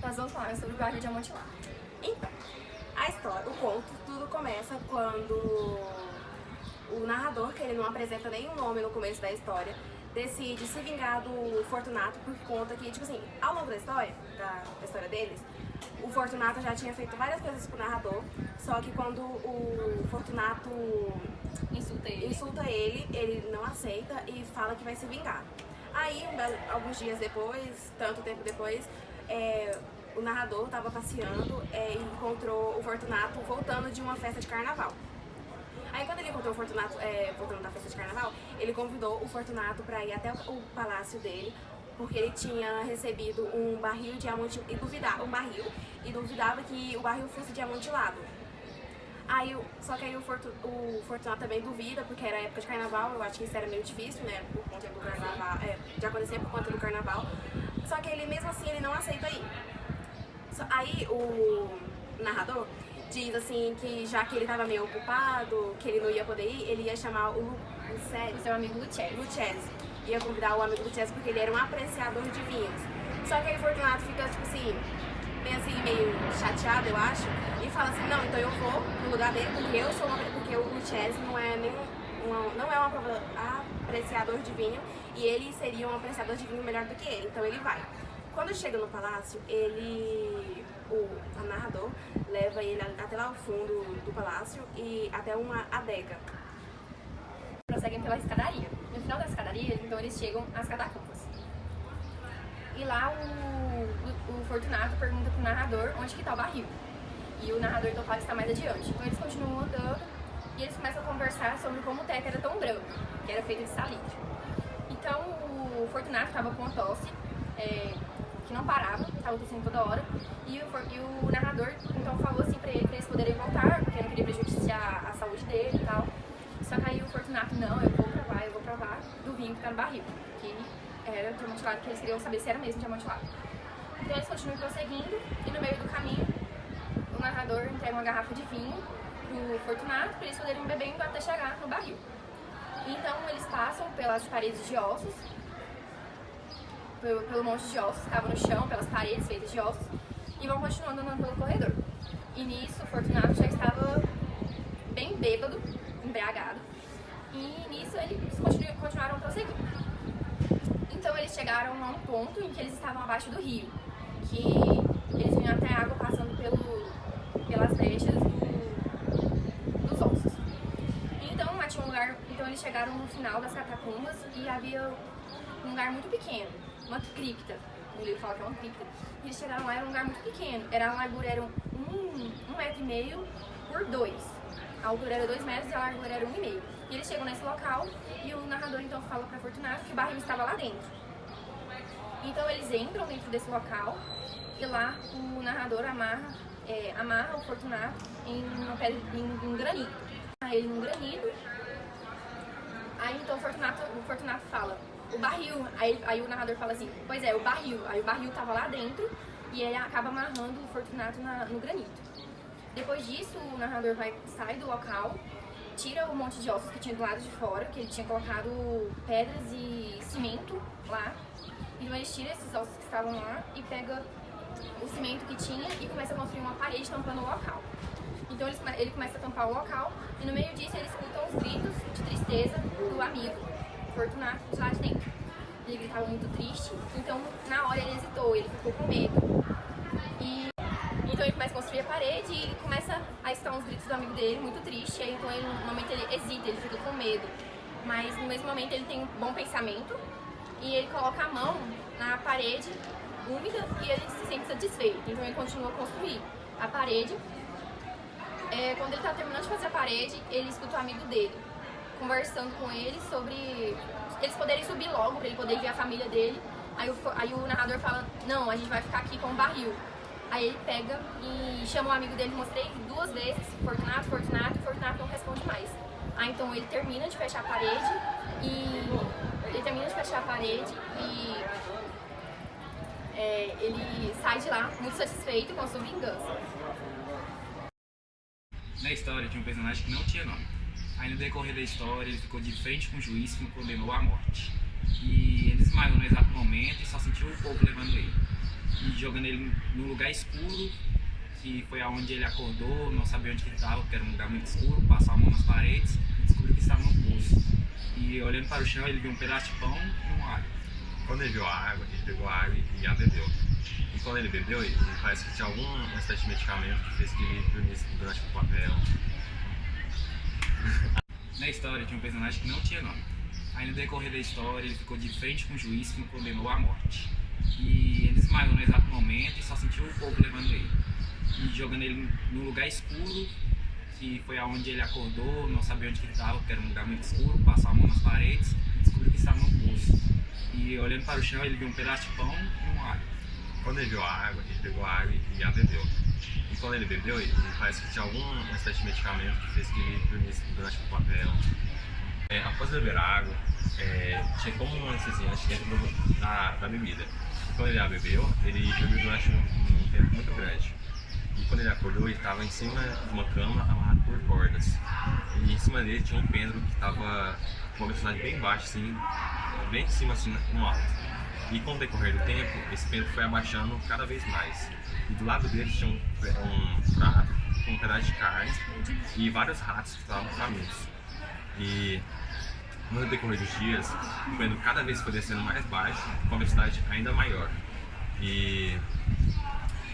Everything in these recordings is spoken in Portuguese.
nós vamos falar sobre o barril de amontilado. Então, a história, o conto, tudo começa quando o narrador, que ele não apresenta nenhum nome no começo da história, decide se vingar do Fortunato por conta que, tipo assim, ao longo da história deles, o Fortunato já tinha feito várias coisas pro narrador, só que quando o Fortunato insulta ele, ele não aceita e fala que vai se vingar. Aí, alguns dias depois, tanto tempo depois, o narrador estava passeando e encontrou o Fortunato voltando de uma festa de carnaval. Aí quando ele encontrou o Fortunato voltando da festa de carnaval, ele convidou o Fortunato para ir até o palácio dele, porque ele tinha recebido um barril de amontilado, e duvidava que o barril fosse de amontilado. Só que aí o Fortunato também duvida, porque era época de carnaval, eu acho que isso era meio difícil, né, por conta do carnaval, de acontecer por conta do carnaval. Só que ele, mesmo assim, ele não aceita ir. Aí o narrador diz assim que já que ele estava meio ocupado, que ele não ia poder ir, ele ia chamar o seu amigo Lucchesi. Ia convidar o amigo Lucchesi porque ele era um apreciador de vinhos. Só que aí o Fortunato fica tipo assim, meio chateado, eu acho, e fala assim, não, então eu vou no lugar dele porque o Lucchesi não é um apreciador de vinho e ele seria um apreciador de vinho melhor do que ele, então ele vai. Quando chega no palácio, o narrador leva ele até lá ao fundo do palácio e até uma adega. Prosseguem pela escadaria. No final da escadaria, então eles chegam às catacumbas. E lá o Fortunato pergunta pro narrador onde que tá o barril. E o narrador então fala que está mais adiante. Então eles continuam andando e eles começam a conversar sobre como o teto era tão branco, que era feito de salitre. Então o Fortunato estava com uma tosse, que não parava, estava tossindo toda hora, e o narrador então falou assim pra eles poderem voltar, porque não queria prejudiciar a saúde dele e tal. Só que aí o Fortunato, não, eu vou provar do vinho que tá no barril, que era de amontilado, que eles queriam saber se era mesmo de amontilado. Então eles continuam prosseguindo, e no meio do caminho, o narrador entrega uma garrafa de vinho pro Fortunato, para eles poderem bebendo até chegar no barril. Então eles passam pelas paredes de ossos, pelo monte de ossos que estava no chão, pelas paredes feitas de ossos, e vão continuando andando pelo corredor. E nisso, o Fortunato já estava bem bêbado, embriagado, e nisso eles continuaram prosseguindo. Então eles chegaram a um ponto em que eles estavam abaixo do rio, que eles vinham até a água passando pelas brechas dos ossos. Então lá tinha um lugar, então eles chegaram no final das catacumbas e havia um lugar muito pequeno, uma cripta, o livro fala que é uma cripta, e eles chegaram lá, era um lugar muito pequeno, a largura era 1,5 metro por 2, a altura era 2 metros e a largura era 1,5. E eles chegam nesse local e o narrador então fala para Fortunato que o barril estava lá dentro. Então eles entram dentro desse local e lá o narrador amarra o Fortunato em um granito. Ele num granito. Aí então o Fortunato fala, o barril, aí o narrador fala assim, pois é, o barril. Aí o barril estava lá dentro e ele acaba amarrando o Fortunato no granito. Depois disso o narrador sai do local, tira o monte de ossos que tinha do lado de fora, que ele tinha colocado pedras e cimento lá. Então eles tiram esses ossos que estavam lá e pega o cimento que tinha e começa a construir uma parede tampando o local. Então ele começa a tampar o local e no meio disso eles escutam os gritos de tristeza do amigo Fortunato de lá de dentro. Ele gritava muito triste, então na hora ele hesitou, ele ficou com medo. Então ele começa a construir a parede e começa a escutar uns gritos do amigo dele, muito triste. Aí então no momento ele hesita, ele fica com medo. Mas no mesmo momento ele tem um bom pensamento e ele coloca a mão na parede úmida e ele se sente satisfeito. Então ele continua a construir a parede. Quando ele está terminando de fazer a parede, ele escuta o amigo dele conversando com ele sobre eles poderem subir logo para ele poder ver a família dele. Aí o narrador fala, não, a gente vai ficar aqui com o barril. Aí ele pega e chama o amigo dele, mostrei 2 vezes, Fortunato, e Fortunato não responde mais. Aí então ele termina de fechar a parede e ele sai de lá muito satisfeito com a sua vingança. Na história tinha um personagem que não tinha nome. Aí no decorrer da história ele ficou de frente com o juiz que o condenou à morte. E ele desmaiou no exato momento e só sentiu o povo levando ele. e jogando ele num lugar escuro, que foi aonde ele acordou, não sabia onde que ele estava, porque era um lugar muito escuro, passou a mão nas paredes e descobriu que estava no poço. E olhando para o chão, ele viu um pedaço de pão e um alho. Quando ele viu a água, ele pegou a água e a bebeu. E quando ele bebeu, ele parece que tinha alguma espécie de medicamento que fez que ele dormisse durante o papel. Na história tinha um personagem que não tinha nome. Aí no decorrer da história ele ficou de frente com o juiz que o condenou à morte. E ele desmaiou no exato momento e só sentiu o povo levando ele. E jogando ele num lugar escuro, que foi aonde ele acordou, não sabia onde que ele estava, porque era um lugar muito escuro, passou a mão nas paredes e descobriu que estava no poço. E olhando para o chão ele viu um pedaço de pão e um alho. Quando ele viu a água, ele pegou a água e a bebeu. E quando ele bebeu, ele parece que tinha alguma espécie de medicamento que fez que ele dormisse durante o papel. Após beber a água, tinha como um anestesiante dentro da bebida. Quando ele a bebeu, ele dormiu durante um tempo muito grande. E quando ele acordou, ele estava em cima de uma cama amarrado por cordas. E em cima dele tinha um pêndulo que estava com uma velocidade bem baixa, assim, bem em cima, assim, no alto. E com o decorrer do tempo, esse pêndulo foi abaixando cada vez mais. E do lado dele tinha um prato com um pedaço de carne e vários ratos que estavam famintos. E no decorrer dos dias, o pêndulo cada vez foi descendo mais baixo, com uma velocidade ainda maior. E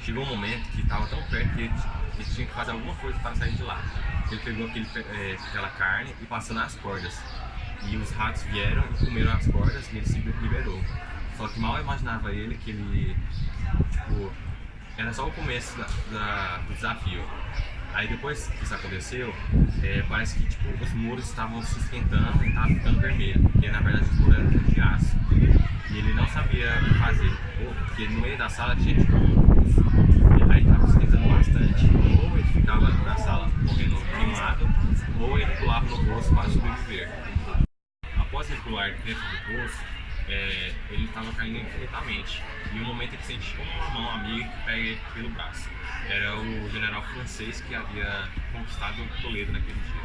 chegou um momento que estava tão perto que ele tinha que fazer alguma coisa para sair de lá. Ele pegou aquela carne e passou nas cordas. E os ratos vieram e comeram as cordas e ele se liberou. Só que mal imaginava ele que ele, era só o começo do desafio. Aí depois que isso aconteceu, parece que os muros estavam se esquentando e estavam ficando vermelhos, porque na verdade os muros eram de aço. E ele não sabia o que fazer, porque no meio da sala tinha um poço. E aí estava se esquentando bastante. Ou ele ficava na sala morrendo queimado, ou ele pulava no poço para sobreviver. Após ele pular dentro do poço, ele estava caindo infinitamente. E um momento ele sente como uma mão amiga que pega ele pelo braço. Era o general francês que havia conquistado Toledo naquele dia.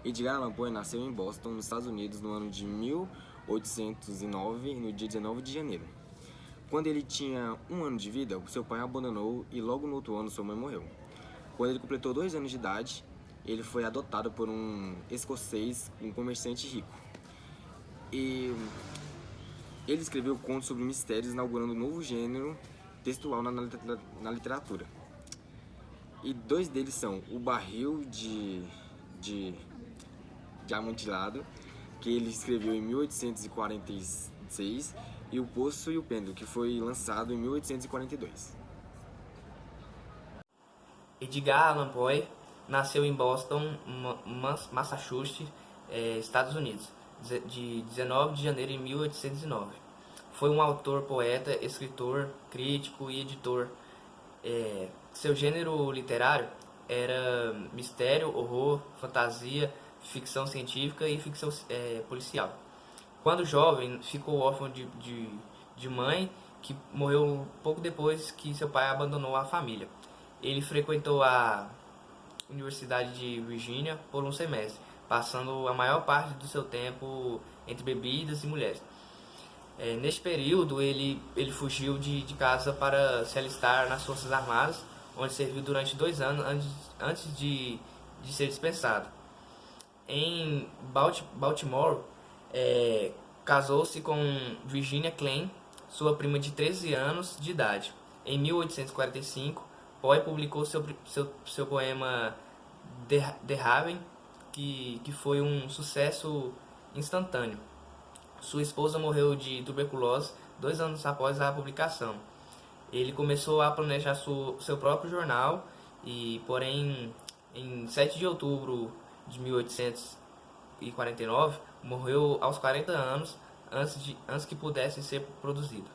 Edgar Allan Poe nasceu em Boston, nos Estados Unidos, no ano de 1809, no dia 19 de janeiro. Quando ele tinha 1 ano de vida, seu pai o abandonou e logo no outro ano sua mãe morreu. Quando ele completou 2 anos de idade, ele foi adotado por um escocês, um comerciante rico. E ele escreveu contos sobre mistérios, inaugurando um novo gênero textual na literatura. E 2 deles são O Barril de Amontilado, que ele escreveu em 1846, e O Poço e o Pêndulo, que foi lançado em 1842. Edgar Allan Poe nasceu em Boston, Massachusetts, Estados Unidos, de 19 de janeiro de 1809. Foi um autor, poeta, escritor, crítico e editor. Seu gênero literário era mistério, horror, fantasia, ficção científica e ficção policial. Quando jovem, ficou órfão de mãe, que morreu pouco depois que seu pai abandonou a família. Ele frequentou a Universidade de Virgínia por um semestre, passando a maior parte do seu tempo entre bebidas e mulheres. Neste período, ele fugiu de casa para se alistar nas Forças Armadas, onde serviu durante 2 anos antes de ser dispensado. Em Baltimore, casou-se com Virginia Klein, sua prima de 13 anos de idade. Em 1845, Poe publicou seu poema The Raven, que foi um sucesso instantâneo. Sua esposa morreu de tuberculose 2 anos após a publicação. Ele começou a planejar seu próprio jornal, porém, em 7 de outubro de 1849, morreu aos 40 anos, antes que pudesse ser produzido.